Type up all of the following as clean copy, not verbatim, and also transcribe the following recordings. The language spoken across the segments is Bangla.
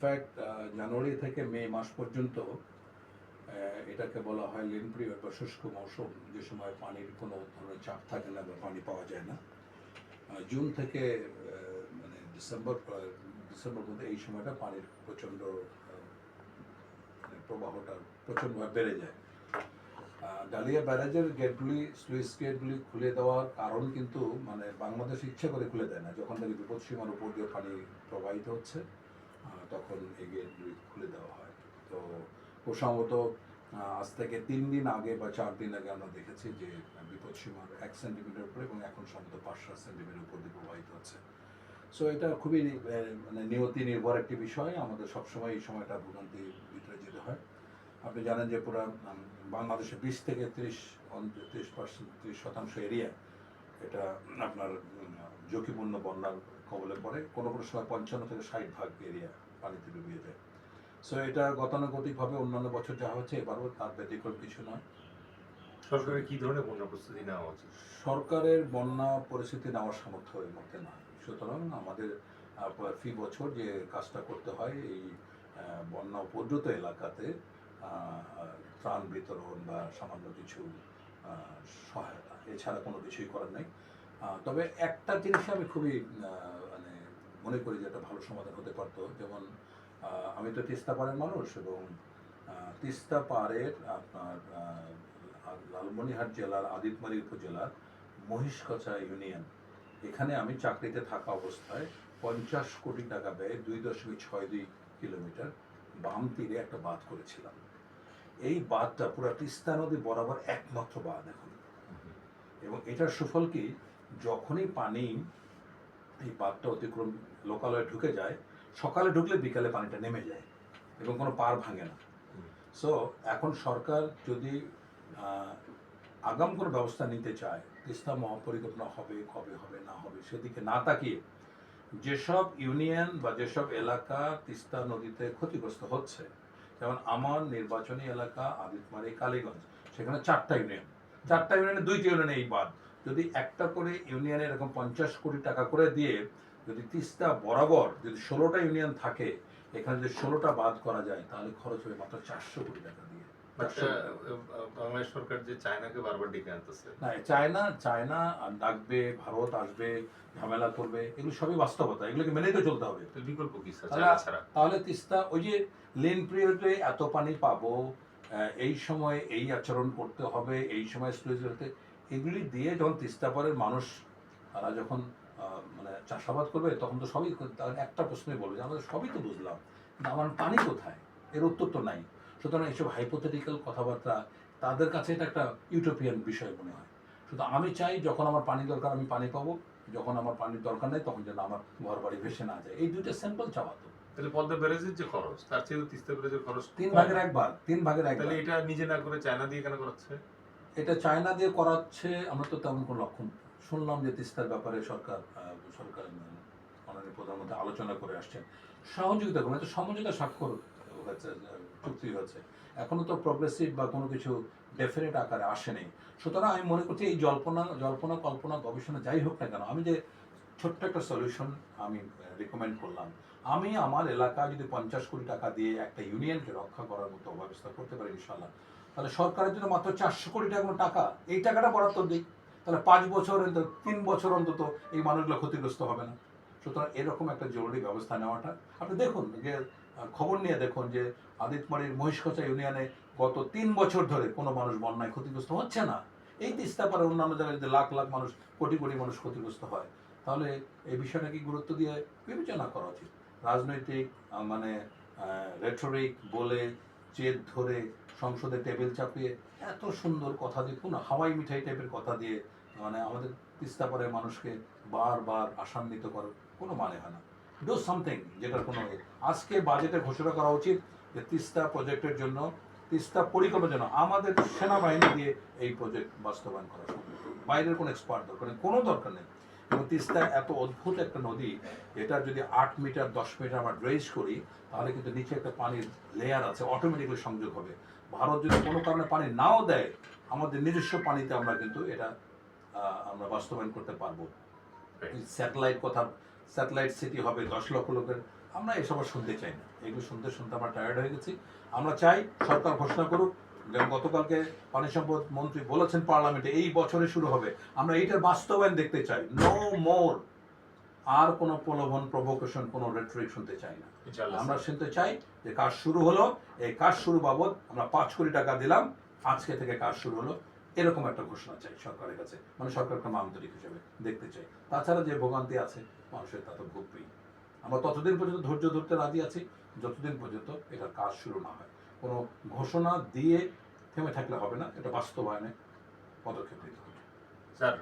ইনফ্যাক্ট জানুয়ারি থেকে মে মাস পর্যন্ত এটাকে বলা হয় লিন পিরিয়ড বা শুষ্ক মৌসুম, যে সময় পানির কোনো ধরনের চাপ থাকে না বা পানি পাওয়া যায় না। জুন থেকে মানে ডিসেম্বর মধ্যে এই সময়টা পানির প্রচণ্ড প্রবাহটা প্রচণ্ডভাবে বেড়ে যায়। ডালিয়া ব্যারাজের গেটগুলি, স্লুইস গেটগুলি খুলে দেওয়ার কারণ কিন্তু মানে বাংলাদেশ ইচ্ছে করে খুলে দেয় না। যখন থেকে বিপদসীমার উপর দিয়ে পানি প্রবাহিত হচ্ছে তখন এই গেটগুলি খুলে দেওয়া হয়। তো প্রসঙ্গত আজ থেকে 3 দিন আগে বা 4 দিন আগে আমরা দেখেছি যে বিপদসীমার 1 সেন্টিমিটার উপরে এবং এখন সম্ভবত 5-7 সেন্টিমিটার উপর দিয়ে প্রবাহিত হচ্ছে। সো এটা খুবই মানে নিয়তি নির্ভর একটি বিষয়। আমাদের সবসময় এই সময়টা ভোগান্তির ভিতরে যেতে হয়। আপনি জানেন যে পুরো বাংলাদেশে 20 থেকে 30% এরিয়া এটা আপনার ঝুঁকিপূর্ণ বন্যার কবলে পড়ে। কোনো কোনো সময় 55 থেকে 60% এরিয়া পানিতে ডুবিয়ে যায়। সো এটা গতানুগতিকভাবে অন্যান্য বছর যা হচ্ছে এবারও তার ব্যতিক্রম কিছু নয়। সরকারের কি ধরনের বন্যা প্রস্তুতি নেওয়া উচিত? সরকারের বন্যা পরিস্থিতি নেওয়ার সামর্থ্য এর মধ্যে নাই। সুতরাং আমাদের ফি বছর যে কাজটা করতে হয় এই বন্যা উপদ্রুত এলাকাতে ত্রাণ বিতরণ বা সামান্য কিছু সহায়তা, এছাড়া কোনো কিছুই করার নেই। তবে একটা জিনিস আমি খুবই মানে মনে করি যে একটা ভালো সমাধান হতে পারতো। যেমন আমি তো তিস্তা পাড়ের মানুষ এবং তিস্তা পাড়ের আপনার লালমনিরহাট জেলার আদিতমারী উপজেলার মহিষকচা ইউনিয়ন, এখানে আমি চাকরিতে থাকা অবস্থায় 50 কোটি টাকা ব্যয়ে 2.62 কিলোমিটার বাম তীরে একটা বাঁধ করেছিলাম। এই বাঁধটা পুরো তিস্তা নদী বরাবর একমাত্র বাঁধ এখন, এবং এটার সুফল কি, যখনই পানি এই বাঁধটা অতিক্রম লোকালয়ে ঢুকে যায়, সকালে ঢুকলে বিকালে পানিটা নেমে যায় এবং কোনো পার ভাঙে না। সো এখন সরকার যদি আগাম কোনো ব্যবস্থা নিতে চায়, তিস্তা মহাপরিকল্পনা হবে কবে হবে না হবে সেদিকে না তাকিয়ে যেসব ইউনিয়ন বা যেসব এলাকা তিস্তা নদীতে ক্ষতিগ্রস্ত হচ্ছে, যেমন আমার নির্বাচনী এলাকা আদিতমারী কালীগঞ্জ, সেখানে 4টা ইউনিয়ন, 4টা ইউনিয়নে 2টি ইউনিয়নে এই বাঁধ, যদি একটা করে ইউনিয়নে এরকম 50 কোটি টাকা করে দিয়ে যদি তিস্তা বরাবর যদি 16টা ইউনিয়ন থাকে, এখানে যদি 16টা বাঁধ করা যায় তাহলে খরচ হবে মাত্র 400 কোটি টাকা দিয়ে। বাংলাদেশ সরকার যে চায়নাকে বারবার ডেকে আনতেছে, না, চায়না ডাকবে, ভারত আসবে, ঝামেলা করবে, এগুলো সবই বাস্তবতা, এগুলোকে মেনেই তো চলতে হবে। বিকল্প কি স্যার চায়না ছাড়া? তাহলে তিস্তা ওই যে লেন পিরিয়ডে এত পানি পাবো, এই সময় এই আচরণ করতে হবে, এই সময় স্লুইস হতে, এগুলি দিয়ে যখন তিস্তা পাড়ের মানুষ তারা যখন মানে চাষাবাদ করবে তখন তো সবই তার একটা প্রশ্নই বলবে যে আমাদের সবই তো বুঝলাম, কিন্তু আমার পানি কোথায়, এর উত্তর তো নাই। সুতরাং এইসব হাইপোথেটিক্যাল কথাবার্তা তাদের কাছে এটা একটা ইউটোপিয়ান বিষয় মনে হয়। শুধু আমি চাই যখন আমার পানি দরকার আমি পানি পাবো, যখন আমার পানির দরকার নেই তখন যেন আমার ঘর বাড়ি ভেসে না যায়। এই দুইটা সিম্পল চাওয়া তো। তাহলে পদ্মা ব্যারেজের যে খরচ তার চেয়ে তিস্তা ব্যারেজের খরচ 3 ভাগের এক ভাগ। তাহলে এটা নিজে না করে চায়না দিয়ে কেন করাচ্ছে? এটা চায়না দিয়ে করাচ্ছে, আমরা তো তেমন কোনো লক্ষণ শুনলাম যে তিস্তার ব্যাপারে সরকার মাননীয় প্রধানমন্ত্রী আলোচনা করে আসছেন, সহযোগিতা করবেন, তো সমঝোতা স্বাক্ষর হচ্ছে, চুক্তি হচ্ছে, এখনো তো প্রগ্রেসিভ বা কোনো কিছু ডেফিনেট আকারে আসেনি। সুতরাং আমি মনে করছি এই জল্পনা কল্পনা গবেষণা যাই হোক না কেন, আমি যে ছোট্ট একটা সলিউশন আমি রিকমেন্ড করলাম, আমি আমার এলাকায় যদি 50 কোটি টাকা দিয়ে একটা ইউনিয়নকে রক্ষা করার মতো ব্যবস্থা করতে পারি ইনশাল্লাহ, তাহলে সরকারের জন্য মাত্র 400 কোটি টাকা কোনো টাকা, এই টাকাটা বরাদ্দ দিই, তাহলে 5 বছর 3 বছর অন্তত এই মানুষগুলো ক্ষতিগ্রস্ত হবে না। সুতরাং এরকম একটা জরুরি ব্যবস্থা নেওয়াটা, আপনি দেখুন যে খবর নিয়ে দেখুন যে আদিতমারীর মহিষকচা ইউনিয়নে গত 3 বছর ধরে কোনো মানুষ বন্যায় ক্ষতিগ্রস্ত হচ্ছে না। এই তিস্তা পারে অন্যান্য জায়গায় যদি লাখ লাখ মানুষ, কোটি কোটি মানুষ ক্ষতিগ্রস্ত হয়, তাহলে এই বিষয়টা কি গুরুত্ব দিয়ে বিবেচনা করা উচিত। রাজনৈতিক মানে রেটরিক বলে, জেদ ধরে, সংসদে টেবিল চাপিয়ে এত সুন্দর কথা দিয়ে, কোনো হাওয়াই মিঠাই টাইপের কথা দিয়ে মানে আমাদের তিস্তা পাড়ের মানুষকে বারবার আশান্বিত করার কোনো মানে হয় না। ডু সামথিং যেটার কোনো, আজকে বাজেটে ঘোষণা করা উচিত যে তিস্তা প্রজেক্টের জন্য, তিস্তা পরিকল্পনার জন্য আমাদের সেনাবাহিনী দিয়ে এই প্রজেক্ট বাস্তবায়ন করা সম্ভব। বাইরের কোনো এক্সপার্ট দরকার নেই, কোনো দরকার নেই। এবং তিস্তা এত অদ্ভুত একটা নদী, এটা যদি 8 মিটার 10 মিটার আমরা ড্রেজ করি, তাহলে কিন্তু নিচে একটা পানির লেয়ার আছে, অটোমেটিক্যালি সংযোগ হবে। ভারত যদি কোনো কারণে পানি নাও দেয়, আমাদের নিজস্ব পানিতে আমরা কিন্তু এটা আমরা বাস্তবায়ন করতে পারবো। স্যাটেলাইট সিটি হবে, 10 লক্ষ লোকের আমরা এসব আর শুনতে চাই না, এগুলো শুনতে শুনতে আমরা টায়ার্ড হয়ে গেছি। আমরা চাই সরকার ঘোষণা করুক, যেমন গতকালকে পানি সম্পদ মন্ত্রী বলেছেন পার্লামেন্টে এই বছরে শুরু হবে। আমরা এইটার বাস্তবায়ন দেখতে চাই। নো মোর, আর কোনো প্রলোভন প্রভোকেশন, কোনো রেটরিক শুনতে চাই না। ইনশাআল্লাহ আমরা স্যার। শুনতে চাই যে কাজ শুরু হলো, এই কাজ শুরু বাবদ আমরা 5 কোটি টাকা দিলাম, আজকে থেকে কাজ শুরু হলো, এরকম একটা ঘোষণা চাই সরকারের কাছে। মানে সরকারকে আমরা আন্তরিক হিসেবে দেখতে চাই। তাছাড়া যে ভোগান্তি আছে মানুষের, তা তো ভুগবেই। আমরা ততদিন পর্যন্ত ধৈর্য ধরতে রাজি আছি যতদিন পর্যন্ত এটা কাজ শুরু না হয়। কোনো ঘোষণা দিয়ে থেমে থাকলে হবে না, এটা বাস্তবায়নে পদক্ষেপ নিতে হবে। স্যার,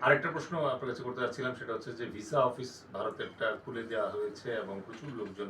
আরেকটা প্রশ্ন আপনার কাছে করতে চাচ্ছিলাম, সেটা হচ্ছে যে ভিসা অফিস ভারতেরটা খুলে দেওয়া হয়েছে এবং প্রচুর লোকজন